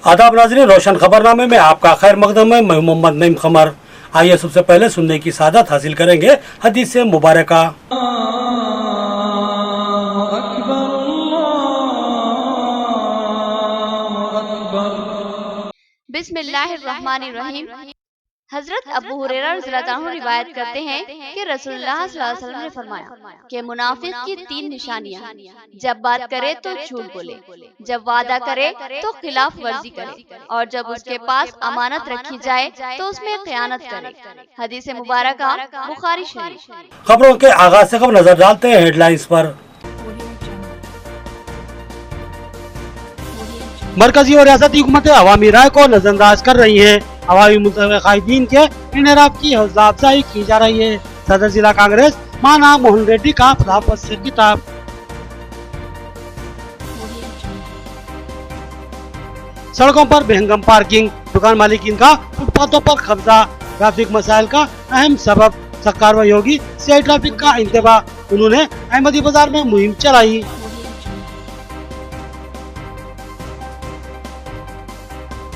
आदाब नाज़रीन, रोशन खबरनामे में आपका खैर मकदम है। मैं मोहम्मद नईम खमर। आइए सबसे पहले सुनने की सादत हासिल करेंगे हदीस मुबारका। बिस्मिल्लाहिर्रहमानिर्रहीम। हजरत अबू हुरैरा रज़ियल्लाहु अन्हु रिवायत करते हैं कि रसूलुल्लाह सल्लल्लाहु अलैहि वसल्लम ने फरमाया कि मुनाफिक की 3 निशानियां हैं। जब बात करे तो झूठ बोले, जब वादा करे तो खिलाफ वर्जी करे, और जब उसके पास अमानत रखी जाए तो उसमें खयानत करे। हदीस मुबारका बुखारी शरीफ। खबरों के आगाज से कब नजर डालते हैं हेडलाइंस पर। मरकजी और रियासती हुकूमतें अवामी राय को नजरअंदाज कर रही हैं। अवामी मुतक़ाइदीन के इनहराफ की हौसला अफजाई की जा रही है। सदर जिला कांग्रेस माना मोहन रेड्डी का खिलाफत से खिताब। सड़कों पर बेहंगम पार्किंग, दुकान मालिकीन का फुटपाथों पर कब्जा ट्रैफिक मसाइल का अहम सबब। सख्त कार्रवाई होगी, सीआई ट्रैफिक का इंतबाह। उन्होंने अहमदी बाजार में मुहिम चलाई।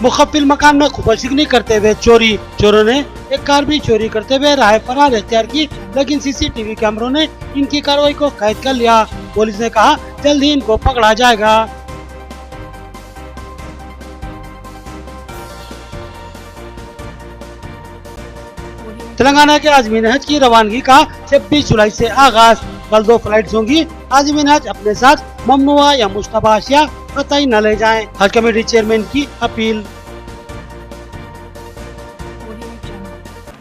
मुखफिल मकान में खुफा शिकनी करते हुए चोरी, चोरों ने एक कार भी चोरी करते हुए राह फरार इख्तियार की, लेकिन सीसीटीवी कैमरों ने इनकी कार्रवाई को कैद कर लिया। पुलिस ने कहा जल्द ही इनको पकड़ा जाएगा। तेलंगाना के आज़मीन हज की रवानगी का 26 जुलाई से आगाज। कल 2 फ्लाइट्स होंगी। आज़मीन हज अपने साथ ममनुआ या मुश्तबा अशिया कतई न ले जाएं। हज कमेटी चेयरमैन की अपील।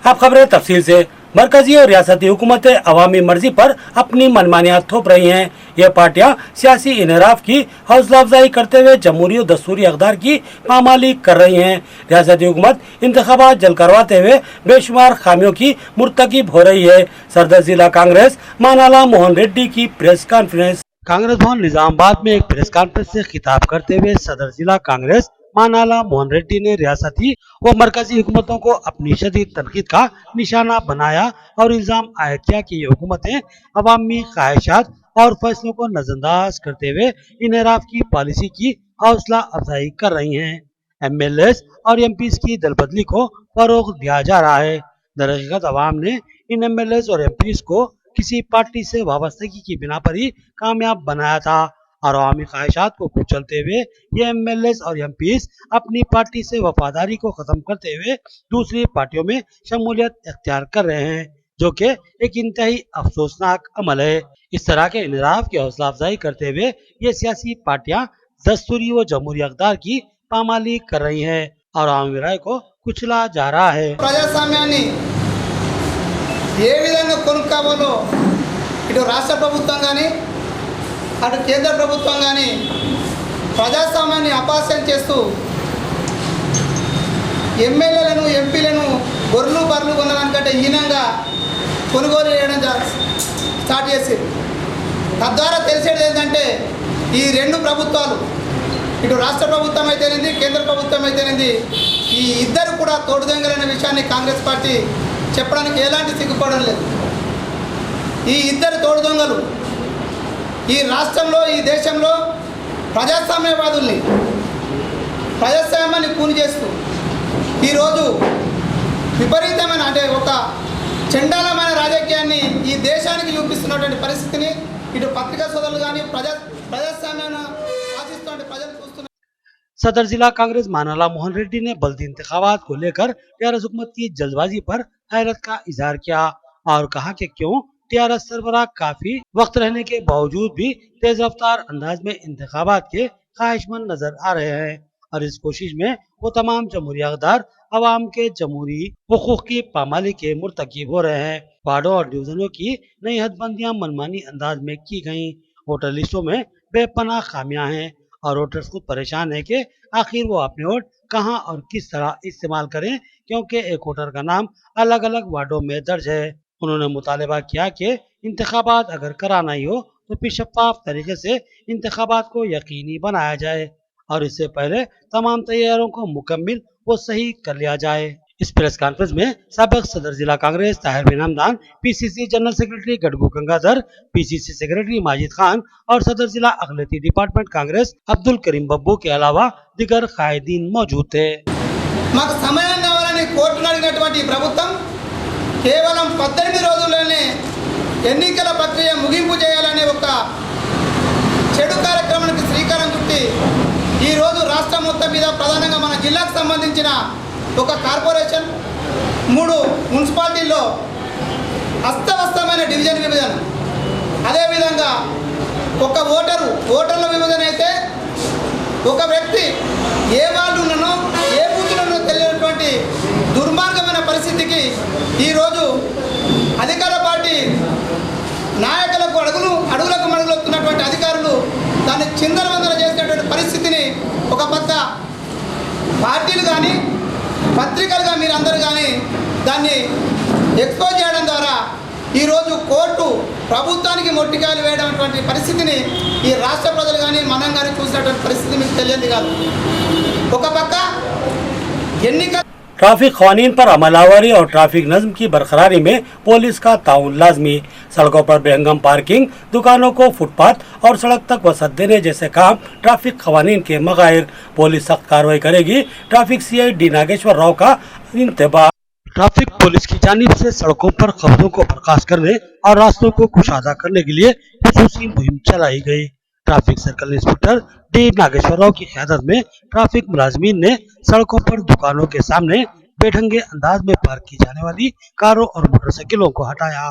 अब खबरें तफसील से। मरकजी और रियासती हुकूमतें अवामी मर्जी पर अपनी मनमानियां थोप रही हैं। ये पार्टियां सियासी इनहराफ की हौसला अफजाई करते हुए जमहूरी और दस्तूरी अक़दार की पामाली कर रही हैं। रियासती हुकूमत इंतखाबात जल्द करवाते हुए बेशुमार खामियों की मुर्तकिब हो रही है। सदर जिला कांग्रेस मानाला मोहन रेड्डी की प्रेस कॉन्फ्रेंस। कांग्रेस भवन निजामाबाद में एक प्रेस कॉन्फ्रेंस से खिताब करते हुए सदर जिला कांग्रेस मानाला मोहन रेड्डी ने रियासती व मरकजी हुकूमतों को अपनी शदीद तनकीद का निशाना बनाया और इल्जाम आयद किया कि ये हुकूमतें अवामी ख्वाहिशात और फैसलों को नजरअंदाज करते हुए इनहराफ की पॉलिसी की हौसला अफजाई कर रही हैं। एमएलएस और एमपीज की दलबदली को फरोग दिया जा रहा है। दरअसल अवाम ने इन एमएलएस और एमपीज को किसी पार्टी से वाबस्तगी की बिना पर ही कामयाब बनाया था और अवामी ख्वाहिशात को कुचलते हुए ये एमएलएस और एमपीज अपनी पार्टी से वफादारी को खत्म करते हुए दूसरी पार्टियों में शमूलियत इख्तियार कर रहे हैं, जो कि एक इंतहाई अफसोसनाक अमल है। इस तरह के इनहराफ की हौसला अफजाई करते हुए ये सियासी पार्टियां दस्तूरी व जमहूरी अक़दार की पामाली कर रही हैं और अवामी राय को कुचला जा रहा है। ప్రజాస్వామ్యాన్ని ఏ విధంగా కొనుక్కోవాలో ఇటు రాష్ట్ర ప్రభుత్వం కానీ అటు కేంద్ర ప్రభుత్వం కానీ ప్రజాస్వామ్యాన్ని అపహాస్యం చేస్తూ ఎమ్మెల్యేలను ఎంపీలను గొర్రెలు బర్రెలు కొనడానికంటే హీనంగా కొనుగోలు చేయడం స్టార్ట్ చేసింది. తద్వారా తెలిసేది ఏంటంటే ఈ రెండు ప్రభుత్వాలు, ఇటు రాష్ట్ర ప్రభుత్వం అయితేనేది కేంద్ర ప్రభుత్వం అయితేనేది, ఈ ఇద్దరు కూడా తోడుదొంగలనే విషయాన్ని కాంగ్రెస్ పార్టీ చెప్పడానికి ఎలాంటి సిగ్గుపడడం లేదు. ఈ ఇద్దరు తోడుదొంగలు ఈ రాష్ట్రంలో ఈ దేశంలో ప్రజాస్వామ్యవాదుల్ని ప్రజాస్వామ్యాన్ని కూని చేస్తూ ఈరోజు విపరీతమైన అంటే ఒక చండాలమైన రాజకీయాన్ని ఈ దేశానికి చూపిస్తున్నటువంటి పరిస్థితిని ఇటు పత్రికా సోదరులు కానీ ప్రజాస్వామ్యాన్ని ఆశిస్తున్న ప్రజలు చూస్తున్నారు. सदर जिला कांग्रेस मानाला मोहन रेड्डी ने बल्दी इंतखाबात को लेकर टीआरएस हुकूमत की जल्दबाजी पर हैरत का इजहार किया और कहा कि क्यों टीआरएस सरबराह काफी वक्त रहने के बावजूद भी तेज रफ्तार अंदाज में इंतखाबात के ख्वाहिशमंद नजर आ रहे हैं और इस कोशिश में वो तमाम जमहूरी अक़दार अवाम के जमहूरी हुकूक की पामाली के मुर्तकिब हो रहे हैं। वार्डों और डिवीजनों की नई हदबंदियां मनमानी अंदाज में की गयी। वोटर लिस्टों में बेपनाह खामियां हैं और वोटर्स खुद परेशान है कि आखिर वो अपने वोट कहां और किस तरह इस्तेमाल करें, क्योंकि एक वोटर का नाम अलग अलग वार्डों में दर्ज है। उन्होंने मुतालबा किया कि इंतखाबात अगर कराना ही हो तो फिर शफाफ तरीके से इंतखाबात को यकीनी बनाया जाए और इससे पहले तमाम तैयारियों को मुकम्मल व सही कर लिया जाए। इस प्रेस कॉन्फ्रेंस में साबिक सदर जिला Congress Tahir bin Hamdan, PCC general secretary Gadgu Gangadhar, PCC secretary Majid Khan और सदर जिला अगलती डिपार्टमेंट कांग्रेस अब्दुल करीम बब्बू के अलावा दिगर कायदीन मौजूद थे। మాకు సమయం కావాలని కోర్టును అడిగినటువంటి ప్రభుత్వం కేవలం 18 రోజుల్లోనే ఎన్నికల ప్రక్రియ ముగింపు చేయాలనే ఒక చెడు కార్యక్రమానికి శ్రీకారం చుట్టి ఈరోజు రాష్ట్రం మొత్తం మీద ప్రధానంగా మన జిల్లాకు సంబంధించిన ఒక కార్పొరేషన్ 3 మున్సిపాలిటీల్లో అస్తవ్యస్తమైన డివిజన్ విభజన, అదేవిధంగా ఒక ఓటర్ల విభజన అయితే ఒక వ్యక్తి ఏ వార్డులోనో ఏ బూతులోనో తెలియనటువంటి దుర్మార్గమైన పరిస్థితికి ఈరోజు అధికార పార్టీ నాయకులకు అడుగులకు మడుగులొస్తున్నటువంటి అధికారులు దాన్ని చిందరవందర చేసినటువంటి పరిస్థితిని ఒక పక్క పార్టీలు కానీ పత్రికలుగా మీరందరూ కానీ దాన్ని ఎక్స్పోజ్ చేయడం ద్వారా ఈరోజు కోర్టు ప్రభుత్వానికి మొట్టికాయలు వేయడం పరిస్థితిని ఈ రాష్ట్ర ప్రజలు కానీ మనం కానీ చూసినటువంటి పరిస్థితి మీకు తెలియదు కాదు। ఒక పక్క ఎన్నిక ट्रैफिक कानून पर अमलावरी और ट्रैफिक नज्म की बरकरारी में पुलिस का ताउन लाजमी। सड़कों पर बेहंगम पार्किंग, दुकानों को फुटपाथ और सड़क तक वसत देने जैसे काम ट्रैफिक कानून के मगायर। पुलिस सख्त कार्रवाई करेगी। Traffic CI D Nageshwar Rao का इंतबाह। ट्रैफिक पुलिस की जानिब से सड़कों पर खबरों को बर्खास्त करने और रास्तों को कुशादा करने के लिए खुसूसी मुहिम चलाई गई। Traffic circle inspector D Nageshwar Rao की क़यादत में ट्रैफिक मुलाजमीन ने सड़कों पर दुकानों के सामने बेढंगे अंदाज में पार्क की जाने वाली कारों और मोटरसाइकिलों को हटाया।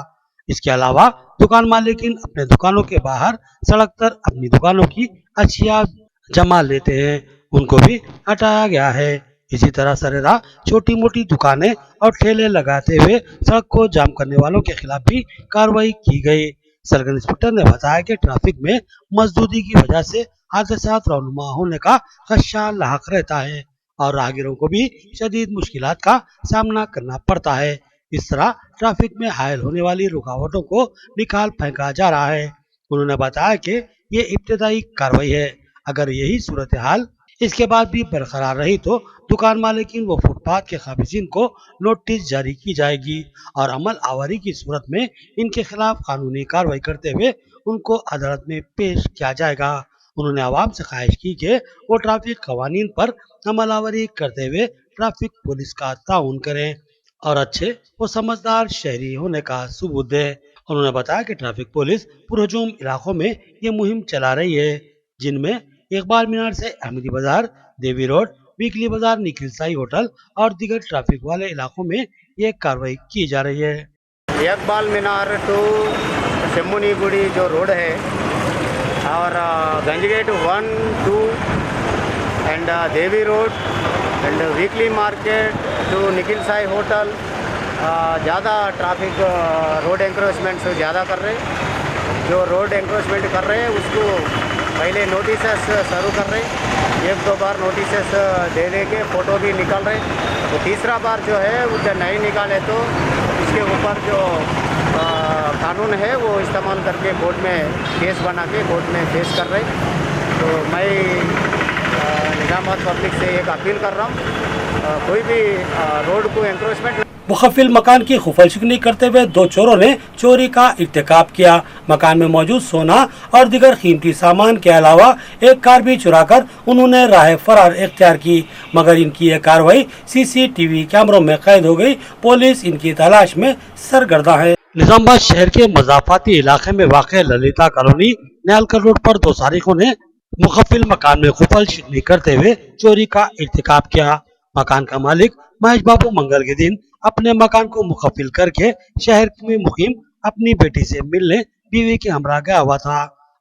इसके अलावा दुकान मालिकीन अपने दुकानों के बाहर सड़क पर अपनी दुकानों की अशिया जमा लेते हैं, उनको भी हटाया गया है। इसी तरह सरेरा छोटी मोटी दुकानें और ठेले लगाते हुए सड़क को जाम करने वालों के खिलाफ भी कार्रवाई की गई। सर्कल इंस्पेक्टर ने बताया कि ट्रैफिक में मजदूरी की वजह से हादसात रौनुमा होने का खदशा लाहक रहता है और राहगीरों को भी शदीद मुश्किलात का सामना करना पड़ता है। इस तरह ट्रैफिक में हायल होने वाली रुकावटों को निकाल फेंका जा रहा है। उन्होंने बताया कि ये इब्तिदाई कार्रवाई है। अगर यही सूरत हाल इसके बाद भी बरकरार रही तो दुकान मालिकीन व फुटपाथ के काबिजीन को नोटिस जारी की जाएगी और अमल आवारी की सूरत में इनके खिलाफ कानूनी कार्रवाई करते हुए उनको अदालत में पेश किया जाएगा। उन्होंने आवाम से ख्वाहिश की कि वो ट्रैफिक कवानीन पर अमल आवारी करते हुए ट्रैफिक पुलिस का ताउन करें और अच्छे व समझदार शहरी होने का सबूत दे। उन्होंने बताया कि ट्रैफिक पुलिस पुरहजूम इलाकों में ये मुहिम चला रही है, जिनमें इकबाल मीनार से अहमदी बाजार, देवी रोड, वीकली बाजार, निखिल साई होटल और दीगर ट्रैफिक वाले इलाकों में ये कार्रवाई की जा रही है। इकबाल मीनार टू शम्मुनी गुड़ी जो रोड है और Ganjgate 1, 2 and Devi road and weekly market to Nikhil Sai hotel ज़्यादा ट्रैफिक रोड एंक्रोचमेंट ज़्यादा कर रहे हैं। जो रोड एंक्रोचमेंट कर रहे हैं उसको पहले नोटिसेस शुरू कर रहे हैं, 1-2 बार नोटिसेस दे के फ़ोटो भी निकाल रहे हैं। तो तीसरा बार जो है वो जब नहीं निकाले तो इसके ऊपर जो कानून है वो इस्तेमाल करके कोर्ट में केस बना के कोर्ट में पेश कर रहे हैं। तो मैं निजामाबाद पब्लिक से एक अपील कर रहा हूँ, कोई भी रोड को एंक्रोचमेंट मुखफिल मकान की खुफल शिकनी करते हुए 2 चोरों ने चोरी का इर्तिकाब किया। मकान में मौजूद सोना और दीगर कीमती सामान के अलावा एक कार भी चुराकर उन्होंने राह फरार इख्तियार की, मगर इनकी यह कार्रवाई सीसीटीवी कैमरों में कैद हो गई। पुलिस इनकी तलाश में सरगर्दा है। निजामाबाद शहर के मजाफाती इलाके में वाक़ ललिता कॉलोनी न्यालकर रोड पर 2 सारिकों ने मुखफिल मकान में खुफल शिकनी करते हुए चोरी का इर्तिकाब किया। मकान का मालिक महेश बाबू मंगल के दिन अपने मकान को मुखफिल करके शहर में मुकीम अपनी बेटी से मिलने बीवी के हमरा गया हुआ था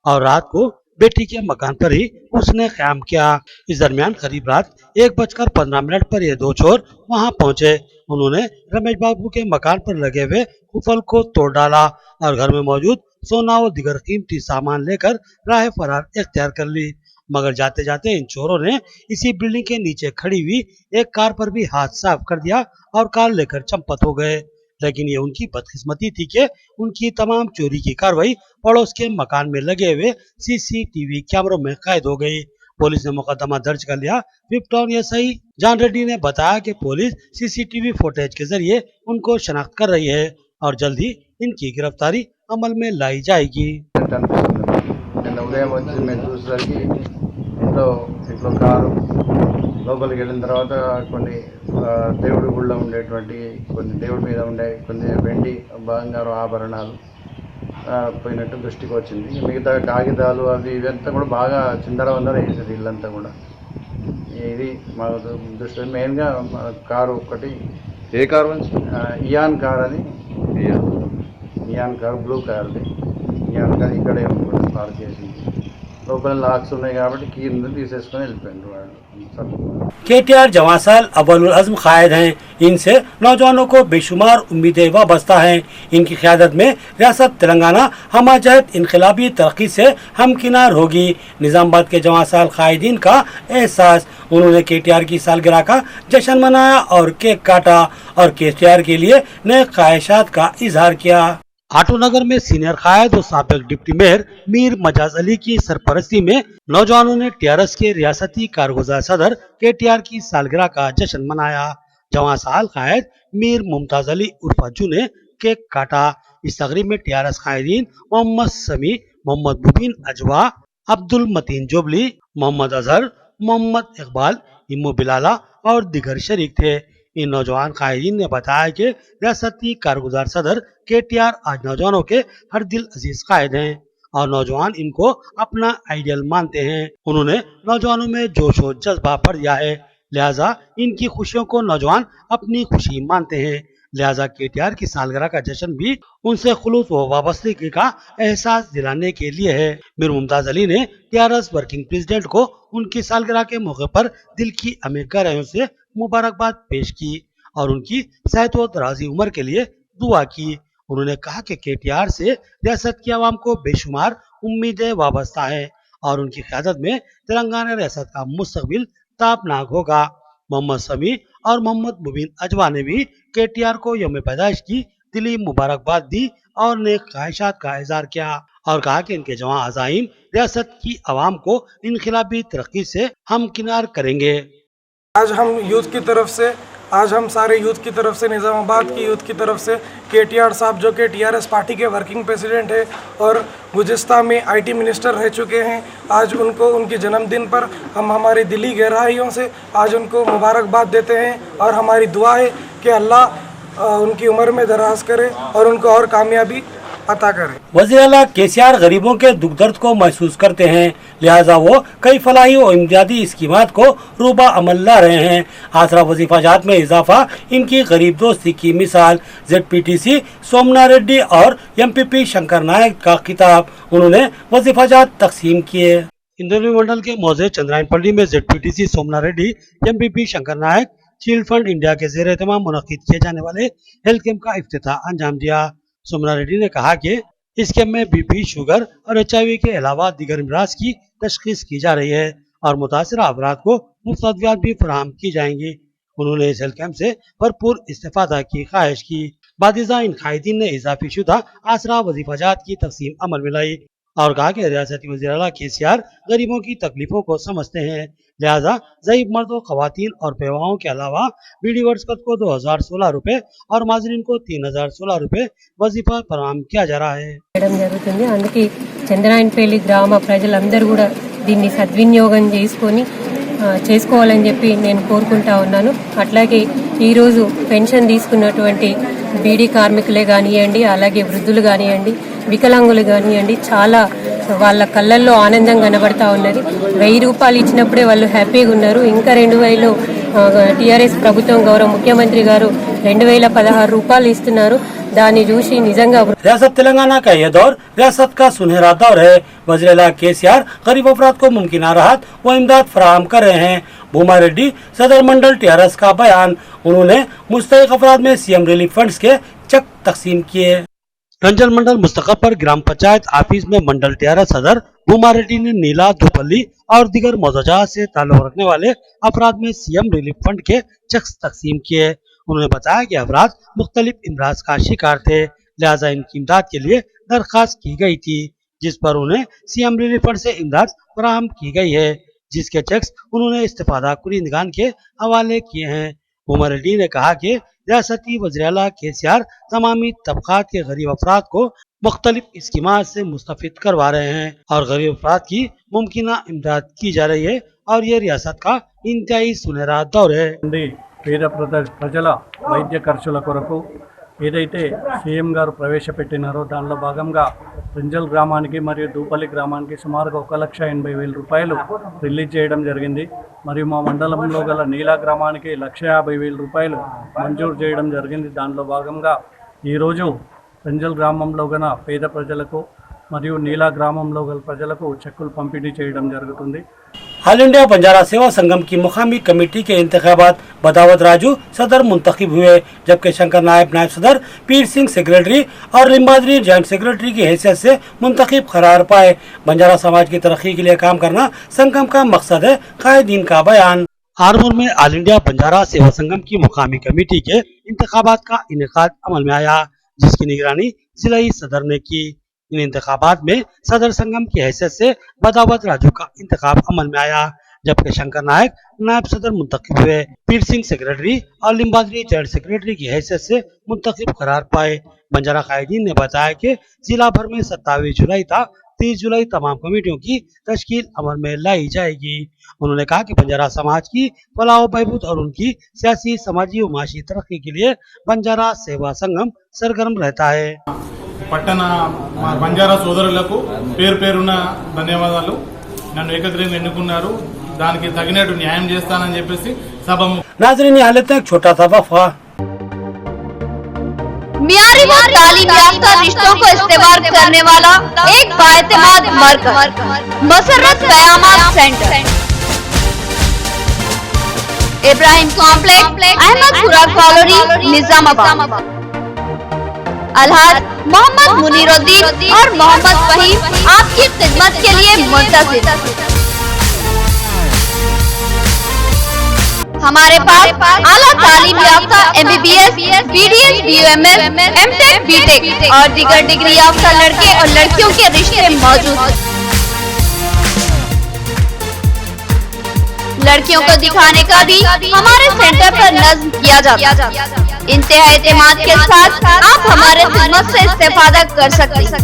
और रात को बेटी के मकान पर ही उसने क़याम किया। इस दरमियान करीब रात 1:15 पर ये 2 चोर वहां पहुंचे। उन्होंने रमेश बाबू के मकान पर लगे हुए खुफल को तोड़ डाला और घर में मौजूद सोना और दीगर कीमती सामान लेकर राह फरार इख्तियार कर ली, मगर जाते जाते इन चोरों ने इसी बिल्डिंग के नीचे खड़ी हुई एक कार पर भी हाथ साफ कर दिया और कार लेकर चंपत हो गए। लेकिन ये उनकी बदकिस्मती थी कि उनकी तमाम चोरी की कार्रवाई पड़ोस के मकान में लगे हुए सीसीटीवी कैमरों में कैद हो गई। पुलिस ने मुकदमा दर्ज कर लिया। विप टाउन एसआई जान रेड्डी ने बताया कि पुलिस सीसीटीवी फुटेज के जरिए उनको शनाख्त कर रही है और जल्द ही इनकी गिरफ्तारी अमल में लाई जाएगी। నిన్న ఉదయం వచ్చి మేము చూసేసరికి ఇంట్లో కారు లోపలికి వెళ్ళిన తర్వాత కొన్ని దేవుడి గుళ్ళో ఉండేటువంటి కొన్ని దేవుడి మీద ఉండే కొన్ని వెండి బంగారు ఆభరణాలు పోయినట్టు దృష్టికి వచ్చింది. మిగతా కాగితాలు అవి ఇవంతా కూడా బాగా చిందరవందర వేసేది ఇల్లంతా కూడా. ఇది మా దృష్టి మెయిన్గా కారు ఒకటి. ఏ కారు? ఇయాన్ కార్ అని, ఇయాన్ కార్ బ్లూ కార్ది. ఇయాన్ కార్ ఇక్కడే పార్క్ చేసింది. లోపల లాక్స్ ఉన్నాయి కాబట్టి కీ తీసేసుకొని వెళ్ళిపోయింది వాళ్ళు. केटीआर जवासाल अव्वलुल अज़्म कायद हैं। इनसे नौजवानों को बेशुमार उम्मीदें वाबस्ता हैं। इनकी क़यादत में रियासत तेलंगाना हमजहत इनकलाबी तरक्की से हमकिनार होगी। निज़ामाबाद के जवासाल कायदीन का एहसास। उन्होंने केटीआर की सालगिरह का जश्न मनाया और केक काटा और केटीआर के लिए नए ख्वाहिशात का इजहार किया। आटो नगर में सीनियर कायद और साबिक डिप्टी मेयर मीर मजाज अली की सरपरस्ती में नौजवानों ने टीआरएस के रियासती कारगुजार सदर केटीआर की सालगिरह का जश्न मनाया। जवासाल कायद मीर मुमताज अली उर्फ अज्जू ने केक काटा। इस तकरीब में टीआरएस कायदीन मोहम्मद समी, मोहम्मद मुबीन अजवा, अब्दुल मतीन जोबली, मोहम्मद अजहर, मोहम्मद इकबाल, इमो बिलाला और दिगर शरीक थे। इन नौजवान कायदीन ने बताया कि रियासती कारगुजार सदर केटीआर आज नौजवानों के हर दिल अजीज कायद हैं और नौजवान इनको अपना आइडियल मानते हैं। उन्होंने नौजवानों में जोश और जज्बा भर दिया है, लिहाजा इनकी खुशियों को नौजवान अपनी खुशी मानते हैं। लिहाजा केटीआर की सालगिरह का जश्न भी उनसे खुलूस व वाबस्तगी का एहसास दिलाने के लिए है। मीर मुमताज अली ने टीआरएस वर्किंग प्रेसिडेंट को उनकी सालगिरह के मौके पर दिल की अमीर गहराइयों से मुबारकबाद पेश की और उनकी सेहत व दराजी उम्र के लिए दुआ की। उन्होंने कहा कि केटीआर से रियासत की आवाम को बेशुमार उम्मीदें वाबस्ता है और उनकी क़यादत में तेलंगाना रियासत का मुस्तकबिल ताबनाक होगा। मोहम्मद समी और मोहम्मद मुबीन अजवा ने भी केटीआर को यौम पैदाइश की दिली मुबारकबाद दी और नेक ख्वाहिशात का इजहार किया और कहा कि इनके जवां अज़ाइम रियासत की आवाम को इनकलाबी तरक्की से हमकिनार करेंगे। आज हम सारे यूथ की तरफ से निज़ामाबाद की यूथ की तरफ से केटीआर साहब जो कि टीआरएस पार्टी के वर्किंग प्रेसिडेंट है और गुज़िस्ता में आईटी मिनिस्टर रह चुके हैं, आज उनको उनके जन्मदिन पर हम हमारी दिली गहराइयों से आज उनको मुबारकबाद देते हैं और हमारी दुआ है कि अल्लाह उनकी उम्र में दराज करे और उनको और कामयाबी अता करे। वज़ीर-ए-आला केसीआर गरीबों के दुख दर्द को महसूस करते हैं, लिहाजा वो कई फलाही और इमदादी स्कीमात को रूबा अमल ला रहे हैं। आसरा वजीफाजात में इजाफा इनकी गरीब दोस्ती की मिसाल। जेडपीटीसी सोमना रेड्डी और एमपीपी शंकर नायक का खिताब। उन्होंने वजीफाजात तकसीम किए। इंद्रवी मंडल के मौजे चंद्रायनपल्ली में जेडपीटीसी सोमना रेड्डी, एमपीपी शंकर नायक, चील्ड फंड इंडिया के ज़ेर एहतमाम मुनक्किद किए जाने वाले हेल्थ कैंप का इफ्तिताह अंजाम दिया। सोमना रेड्डी ने कहा कि इस कैंप में बीपी, शुगर और HIV के अलावा दीगर अमराज की तशखीस की जा रही है और मुतासिर अफराद को मुफ्त अद्वियात भी फराहम की जाएंगी। उन्होंने इस हेल्थ कैंप से भरपूर इस्तेफादा की ख्वाहिश की। बादिजा इन कायदीन ने इजाफी शुदा आसरा वजीफाजात की तकसीम अमल में लाई और कहा कि रियासती वज़ीर-ए-आला केसीआर गरीबों की तकलीफों को समझते हैं, लिहाजा ज़ईफ मर्द व ख़वातीन और बेवाओं के अलावा बीडी वर्कर्स को 2016 रुपए और माजरीन को 3016 रुपए वजीफा फराहम किया जा रहा है। జరుగుతుంది అందుకే చంద్రాయనపల్లి గ్రామ ప్రజలందరూ కూడా దీన్ని సద్వినియోగం చేసుకోవాలని చెప్పి నేను కోరుకుంటా ఉన్నాను। అట్లాగే ఈ రోజు పెన్షన్ తీసుకున్నటువంటి బీడీ కార్మికులే కానియండి, అలాగే వృద్ధులు కానియండి, వికలాంగులు కానియండి, చాలా వాళ్ళ కళ్ళల్లో ఆనందం కనబడతా ఉన్నది। 1000 రూపాయలు ఇచ్చినప్పుడే వాళ్ళు హ్యాపీగా ఉన్నారు। ఇంకా 2000 టీఆర్ఎస్ ప్రభుత్వం గౌరవ ముఖ్యమంత్రి గారు 2016 రూపాయలు ఇస్తున్నారు। दानी जोशी निजंगा। रियासत तेलंगाना का यह दौर रियासत का सुनहरा दौर है। वज़ीर-ए-आला केसीआर गरीब अफराद को मुमकिन राहत व इमदाद फराहम कर रहे हैं। भूमा रेड्डी सदर मंडल टीआरएस का बयान। उन्होंने मुस्तहिक अफराद में सीएम रिलीफ फंड्स के चेक तकसीम किए। रंजन मंडल मुस्तक़ब पर ग्राम पंचायत ऑफिस में मंडल टीआरएस सदर भूमा रेड्डी ने नीला, धुपल्ली और दीगर मौजूदा से ताल्लुक रखने वाले अफराद में सीएम रिलीफ फंड के चेक तकसीम किए। उन्होंने बताया कि अफराद मुख्तलिफ इमराज का शिकार थे, लिहाजा इनकी इमदाद के लिए दरख्वास्त की गई थी, जिस पर उन्हें सीएम रिलीफ फंड से इमदाद फराहम की गई है। जिसके चेक्स उन्होंने इस्तीफादा कुरिंदगान के हवाले किए हैं। उमर अली ने कहा कि रियासती वज़ीर-ए-आला केसीआर तमामी तबकात के गरीब अफराद को मुख्तलिफ स्कीमात से मुस्तफिद करवा रहे हैं और गरीब अफराद की मुमकिना इमदाद की जा रही है और ये रियासत का इंतहाई सुनहरा दौर है। పేద ప్రజల వైద్య ఖర్చుల కొరకు ఏదైతే సీఎం గారు ప్రవేశపెట్టినారో దానిలో భాగంగా రింజల్ గ్రామానికి మరియు దూపల్లి గ్రామానికి సుమారుగా 1,80,000 రూపాయలు రిలీజ్ చేయడం జరిగింది. మరియు మా మండలంలో గల నీలా గ్రామానికి 1,50,000 రూపాయలు మంజూరు చేయడం జరిగింది. దానిలో భాగంగా ఈరోజు రింజల్ గ్రామంలో గల పేద ప్రజలకు మరియు నీలా గ్రామంలో గల ప్రజలకు చెక్కులు పంపిణీ చేయడం జరుగుతుంది. ऑल इंडिया बंजारा सेवा संगम की मुकामी कमेटी के इंतखाबात बदावत राजू सदर मुंतखब हुए, जबकि शंकर नायब सदर, पीर सिंह सेक्रेटरी और लिम्बाद्री जॉइंट सेक्रेटरी की हैसियत से मुंतखब करार पाए। बंजारा समाज की तरक्की के लिए काम करना संगम का मकसद है, कायदीन का बयान। आरमूर में ऑल इंडिया बंजारा सेवा संगम की मुकामी कमेटी के इंतखाबात का इनेकाद अमल में आया, जिसकी निगरानी जिलाई सदर ने की। इन इंतखाबात में सदर संगम की हैसियत से बदावत राजू का इंतखाब अमल में आया, जबकि शंकर नायक नायब सदर मुंतखब हुए। पीर सिंह सेक्रेटरी और लिम्बाद्री जॉइंट सेक्रेटरी की हैसियत से मुंतखब करार पाए। बंजारा कायदीन ने बताया कि जिला भर में 27 जुलाई था 30 जुलाई तमाम कमेटियों की तश्कील अमल में लाई जाएगी। उन्होंने कहा कि बंजारा समाज की फलाह बहबूद और उनकी सियासी, समाजी और माशी तरक्की के लिए बंजारा सेवा संगम सरगर्म रहता है। పట్టణ బంజారా సోదరులకు పేరు పేరున ధన్యవాదాలు. నన్ను ఏకగ్రీవంగా ఎన్నుకున్నారు, దానికి తగినట్టు న్యాయం చేస్తానని చెప్పేసి సభ नाज़रीन, ये हालत एक छोटा सा वफ़ा। मियारी व तालीम याफ्ता रिश्तों को इस्तेमाल करने वाला एक बाएतमाद मरकज मसरत क़यामत centre, Ibrahim complex, Ahmadpura colony, Nizamabad. अलहाज मोहम्मद मुनीरुद्दीन और मोहम्मद फहीम आपकी खिदमत के लिए मुंतज़िर। हमारे पास आला तालीम याफ्ता MBBS, BDS, BUMS, MTech, BTech और दीगर डिग्री याफ्ता लड़के और लड़कियों के रिश्ते मौजूद हैं। लड़कियों को दिखाने का भी हमारे सेंटर पर नज़्म किया जाता है। इंतहा एतमाद के साथ आप हमारे खिदमत से इस्तेफादा कर सकते हैं।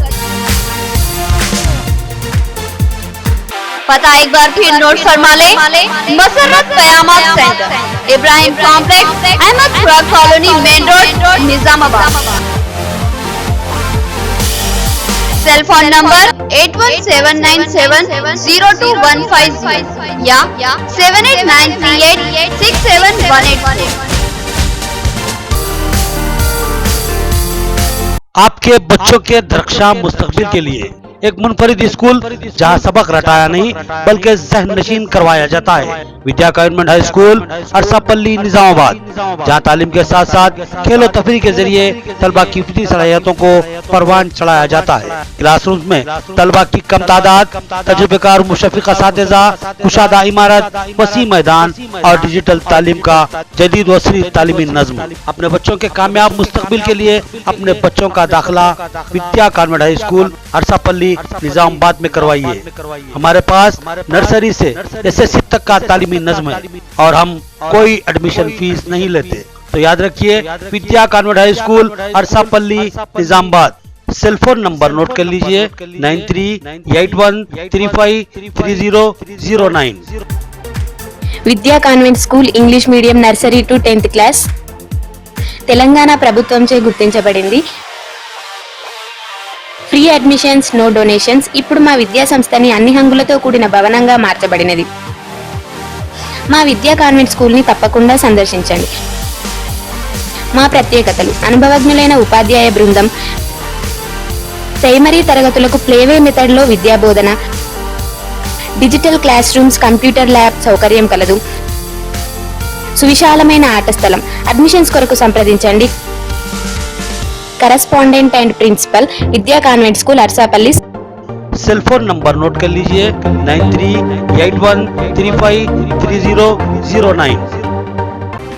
पता एक बार फिर नोट फरमा ले, मसरत क़यामत centre, Ibrahim complex, Ahmadpura colony, main road, Nizamabad. Cell phone number 8179702150 या 7893867181। आपके बच्चों के दरख्शां मुस्तकबिल के लिए एक मुनफरिद स्कूल जहां सबक रटाया नहीं बल्कि ज़हन नशीन करवाया जाता है। विद्या government high school Arsapalli, Nizamabad, जहां तालीम के साथ साथ खेलो तफरी के जरिए तलबा की फितरी सलाहियतों को परवान चढ़ाया जाता है। क्लासरूम में तलबा की कम तादाद, तजुर्बेकार मुशफ़िक़ असातिज़ा, कुशादा इमारत, वसी मैदान और डिजिटल तालीम का जदीद वसरी तालीमी नज़्म। अपने बच्चों के कामयाब मुस्तकबिल के लिए अपने बच्चों का दाखिला विद्या government high school Arsapalli, Nizamabad में करवाइए। हमारे पास नर्सरी से SSC तक का तालीमी नज़्म है और हम कोई एडमिशन फीस नहीं लेते। तो याद रखिए, Vidya convent high school Arsapalli, Nizamabad. Cell phone number note कर लीजिए 9381353009। Vidya convent school English medium nursery to 10th class Telangana ప్రభుత్వంచే గుర్తించబడింది. Free admissions, no donations. ఇప్పుడు మా విద్యా సంస్థని అన్ని హంగులతో కూడిన భవనంగా మార్చబడినది. మా విద్యా కాన్వెంట్ స్కూల్ని తప్పకుండా సందర్శించండి. మా ప్రత్యేకతలు: అనుభవజ్ఞులైన ఉపాధ్యాయ బృందం, ప్రైమరీ తరగతులకు ప్లేవే మెథడ్లో విద్యా బోధన, digital classrooms, computer lab సౌకర్యం కలదు, సువిశాలమైన ఆట స్థలం. అడ్మిషన్స్ కొరకు సంప్రదించండి. Correspondent and principal Vidya convent school Arsapalli. Cell phone number note कर लीजिए 9381353009।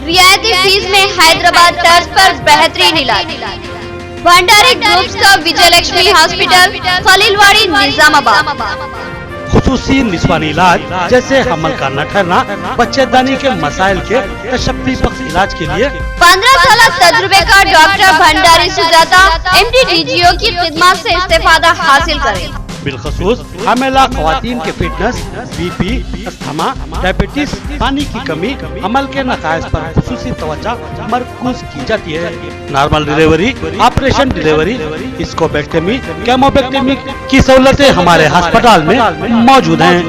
रियायती फीस में हैदराबाद तर्ज पर बेहतरीन इलाज। भंडारी ग्रुप्स का विजयलक्ष्मी हॉस्पिटल, खलीलवाड़ी, निजामाबाद। खुसूसी निस्वानी इलाज जैसे हमल का न ठहरना, बच्चेदानी के मसाइल के तशफ़्फ़ी बख्श इलाज के लिए 15 साल तजुर्बे का डॉक्टर भंडारी सुजाता MD-DGO की खिदमत से इस्तेफादा हासिल करें। बिलखसूस हमेला ख़वातीन के फिटनेस, BP, अस्थमा, डायबिटीज, पानी की कमी, अमल के नकायस पर खुसूसी तवज्जो मरकूज की जाती है। नॉर्मल डिलीवरी, ऑपरेशन डिलीवरी, स्कोपेक्टमी, केमोपेक्टमी की सहूलतें हमारे अस्पताल में मौजूद हैं।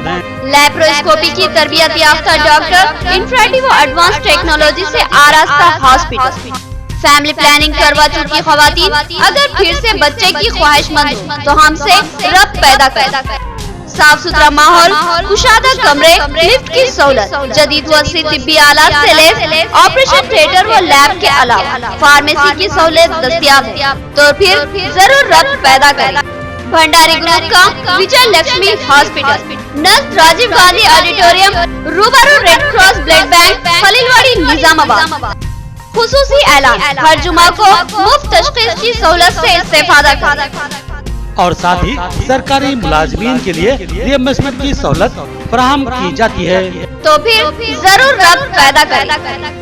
लैप्रोस्कोपी की तरबियत याफ्ता डॉक्टर इंफ्राटिव एडवांस टेक्नोलॉजी से आरास्ता हॉस्पिटल। फैमिली प्लानिंग करवा चुकी खवातीन अगर फिर से बच्चे की ख्वाहिशमंद हो तो हमसे रब्त पैदा करें। साफ सुथरा माहौल, कुशादा कमरे, लिफ्ट की सहूलत, जदीद वसी तिब्बी आलात से लैस ऑपरेशन थिएटर व लैब के अलावा फार्मेसी की सहूलत दस्तियाब है, तो फिर जरूर रब्त पैदा करें। भंडारी ग्रुप का विजय लक्ष्मी हॉस्पिटल, नज़दीक राजीव गांधी ऑडिटोरियम, रूबरू red cross blood bank, Khaleelwadi, Nizamabad. खुसूसी ऐलान, हर जुमा को मुफ्त तशखीस की सहूलत से इस्तेफादा करें और साथ ही सरकारी मुलाजमीन के लिए रिएम्बर्समेंट की सहूलत फराहम की जाती है, तो फिर जरूर रब्त पैदा करें।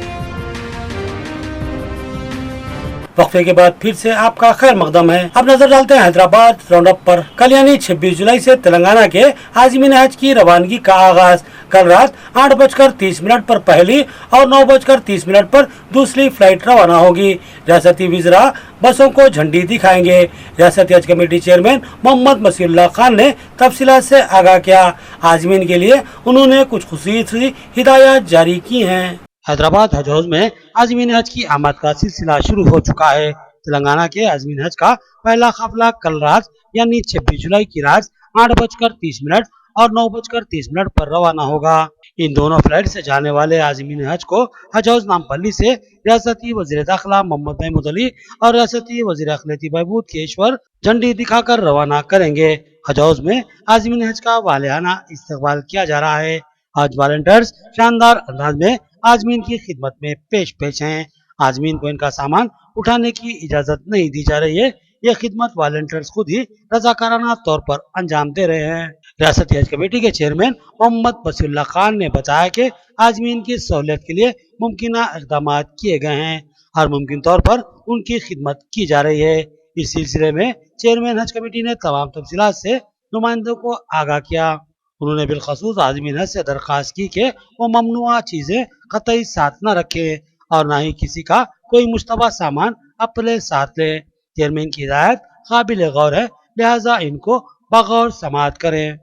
वक्फे के बाद फिर से आपका खैर मकदम है। अब नजर डालते हैं हैदराबाद राउंडअप पर। कल यानी 26 जुलाई से तेलंगाना के आज़मीन हज की रवानगी का आगाज कल रात 8:30 पर पहली और 9:30 पर दूसरी फ्लाइट रवाना होगी। रियासती विज़रा बसों को झंडी दिखाएंगे। रियासती हज कमेटी चेयरमैन मोहम्मद मसीहुल्लाह खान ने तफसीलात से आगाह किया। आज़मीन के लिए उन्होंने कुछ खुसूसी हिदायत जारी की हैं। हैदराबाद हज हाउस में आज़मीन हज की आमद का सिलसिला शुरू हो चुका है। तेलंगाना के आज़मीन हज का पहला काफिला कल रात यानी 26 जुलाई की रात 8:30 और 9:30 पर रवाना होगा। इन दोनों फ्लाइट से जाने वाले आज़मीन हज को हज हाउस नामपल्ली से रियासती वज़ीर दाखिला मोहम्मद महमूद अली और रियासती वज़ीर अक़लियती बहबूद केशवर झंडी दिखाकर रवाना करेंगे। हज हाउस में आज़मीन हज का वालियाना इस्तकबाल किया जा रहा है। हज वॉलंटियर्स शानदार अंदाज में आज़मीन की खिदमत में पेश हैं। आज़मीन को इनका सामान उठाने की इजाजत नहीं दी जा रही है। यह खिदमत वॉलंटियर्स खुद ही रजाकाराना तौर पर अंजाम दे रहे हैं। रियासती हज कमेटी के चेयरमैन मोहम्मद मसीहुल्लाह खान ने बताया कि आज़मीन की सहूलियत के लिए मुमकिन इक़दाम किए गए हैं। हर मुमकिन तौर पर उनकी खिदमत की जा रही है। इस सिलसिले में चेयरमैन हज कमेटी ने तमाम तफसीलात से नुमाइंदों को आगाह किया। उन्होंने बिलखसूस आज़मीन हज से दरख्वास्त की कि वो ममनुआ चीजें कतई साथ न रखे और न ही किसी का कोई मुश्तबा सामान अपने साथ ले। चेयरमैन की हिदायत काबिल गौर है, लिहाजा इनको बगौर समाअत करें।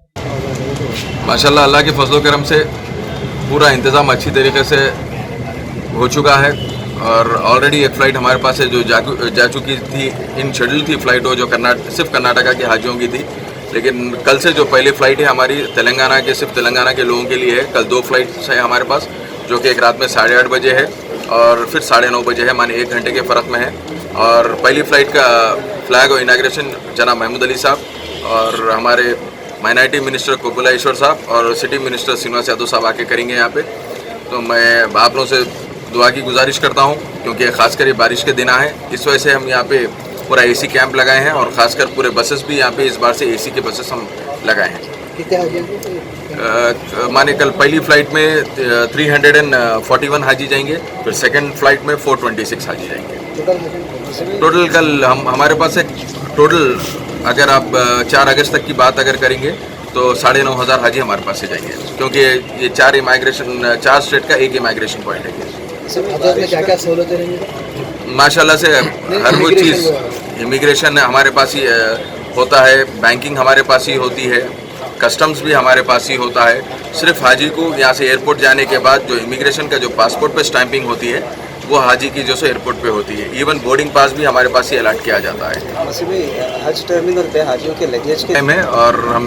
माशाल्लाह अल्लाह के फजल करम से पूरा इंतज़ाम अच्छी तरीके से हो चुका है और ऑलरेडी एक फ़्लाइट हमारे पास है जो जा चुकी थी। इन शेड्यूल थी फ़्लाइट वो जो सिर्फ कर्नाटका के हाजियों की थी, लेकिन कल से जो पहली फ़्लाइट है हमारी तेलंगाना के सिर्फ तेलंगाना के लोगों के लिए है। कल 2 फ्लाइट्स है हमारे पास, जो कि एक रात में 8:30 बजे है और फिर 9:30 बजे है, माने 1 घंटे के फ़र्क में है। और पहली फ़्लाइट का फ्लैग और इनाग्रेशन जनाब महमूद अली साहब और हमारे माइनॉरिटी मिनिस्टर कोकुला ईश्वर साहब और सिटी मिनिस्टर श्रीनिवास यादव साहब आके करेंगे यहाँ पे। तो मैं आप लोगों से दुआ की गुजारिश करता हूँ, क्योंकि ख़ासकर ये बारिश के दिन आए, इस वजह से हम यहाँ पे पूरा AC कैंप लगाए हैं और ख़ासकर पूरे बसेस भी यहाँ पे इस बार से AC के बसेस हम लगाए हैं। माने कल पहली फ़्लाइट में 341 हाजी जाएंगे, फिर सेकंड फ्लाइट में 426 हाजी जाएंगे। टोटल कल हमारे पास एक टोटल अगर आप 4 अगस्त तक की बात अगर करेंगे तो 9,500 हाजी हमारे पास से जाएंगे, क्योंकि ये 4 स्टेट का एक इमाइग्रेशन पॉइंट है। क्या क्या सहूलतें रहेंगी? माशाल्लाह से हर कोई चीज़, इमिग्रेशन हमारे पास ही होता है, बैंकिंग हमारे पास ही होती है, कस्टम्स भी हमारे पास ही होता है। सिर्फ हाजी को यहाँ से एयरपोर्ट जाने के बाद जो इमिग्रेशन का जो पासपोर्ट पे स्टैंपिंग होती है वो हाजी की जो सो एयरपोर्ट पे होती है। इवन बोर्डिंग पास भी हमारे पास ही अलॉट किया जाता है। हज टर्मिनल पे हाजियों के लगेज के में और हम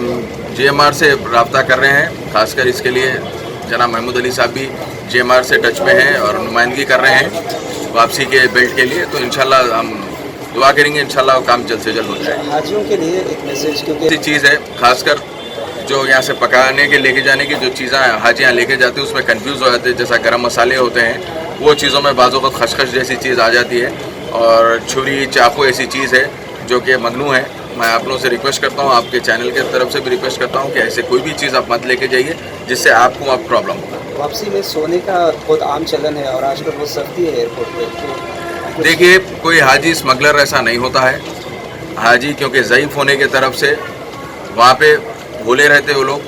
GMR से रब्ता कर रहे हैं, खासकर इसके लिए जनाब महमूद अली साहब भी GMR से टच में हैं और नुमाइंदगी कर रहे हैं वापसी के बेल्ट के लिए। तो इंशाल्लाह हम दुआ करेंगे, इंशाल्लाह काम जल्द से जल्द हो जाए। हाजियों के लिए एक मैसेज, क्योंकि चीज़ है खासकर जो यहाँ से पकाने के लेके जाने की जो चीज़ें हाजी यहाँ लेके जाते हैं उसमें कंफ्यूज हो जाते हैं। जैसा गरम मसाले होते हैं वो चीज़ों में बाज़ों को खशखश जैसी चीज़ आ जाती है, और छुरी चाकू ऐसी चीज़ है जो कि ममनू है। मैं आप लोगों से रिक्वेस्ट करता हूँ, आपके चैनल के तरफ से भी रिक्वेस्ट करता हूँ कि ऐसे कोई भी चीज़ आप मत लेके जाइए जिससे आपको वहाँ प्रॉब्लम हो। वापसी में सोने का बहुत आम चलन है और आजकल बहुत सख्ती है एयरपोर्ट पे, तो देखिए कोई हाजी स्मगलर ऐसा नहीं होता है। हाजी क्योंकि ज़ईफ़ होने के तरफ से वहाँ पे भूले रहते वो लोग,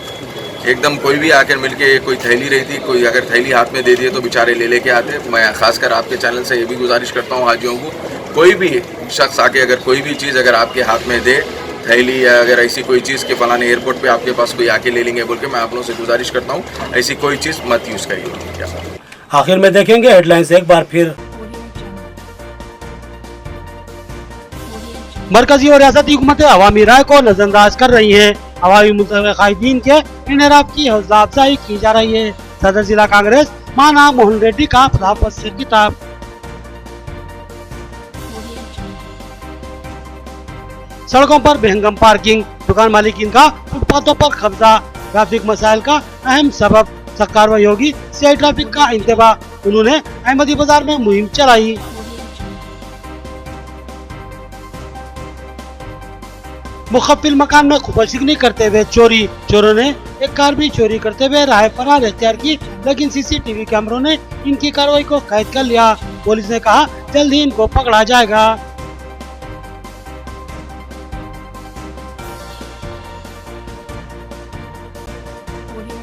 एकदम कोई भी आकर मिलके कोई थैली रहती, कोई अगर थैली हाथ में दे दिए तो बेचारे ले लेके आते। मैं खासकर आपके चैनल से ये भी गुजारिश करता हूँ हाजियों को, कोई भी शख्स आके अगर कोई भी चीज़ अगर आपके हाथ में दे, थैली या अगर ऐसी कोई चीज़ के फलाने एयरपोर्ट पे आपके पास कोई आके ले लेंगे बोल के, मैं आप लोगों से गुजारिश करता हूँ ऐसी कोई चीज़ मत यूज़ करिए। आखिर में देखेंगे हेडलाइंस एक बार फिर। मरकजी और रियासती हुकूमतें अवामी राय को नजरअंदाज कर रही हैं। अवामी मुतक़ाइदीन के इनराफ की हौसला अफजाई की जा रही है। सदर जिला कांग्रेस माना मोहन रेड्डी का खिलाफत से खिताब। सड़कों पर बेहंगम पार्किंग, दुकान मालिकीन का फुटपाथों पर कब्जा ट्रैफिक मसाइल का अहम सबब। सरकार व योगी से ट्रैफिक का इंतबाह, उन्होंने अहमदी बाजार में मुहिम चलाई। मुखफिल मकान में खुफाशिकनी करते हुए चोरी, चोरों ने एक कार भी चोरी करते हुए राह फरार इख्तियार की, लेकिन सीसीटीवी कैमरों ने इनकी कार्रवाई को कैद कर लिया। पुलिस ने कहा जल्द ही इनको पकड़ा जाएगा।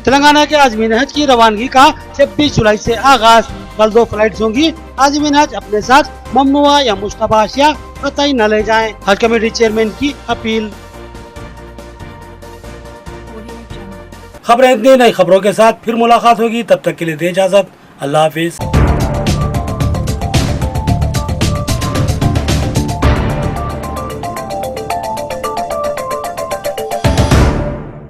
तेलंगाना के आज़मीन हज की रवानगी का 26 जुलाई से आगाज। कल 2 फ्लाइट्स होंगी। आज़मीन हज अपने साथ ममनुआ या मुश्तबा अशिया कतई न ले जाएं। हज कमेटी चेयरमैन की अपील। खबरें इतनी, नई खबरों के साथ फिर मुलाकात होगी, तब तक के लिए दे इजाजत। अल्लाह हाफिज।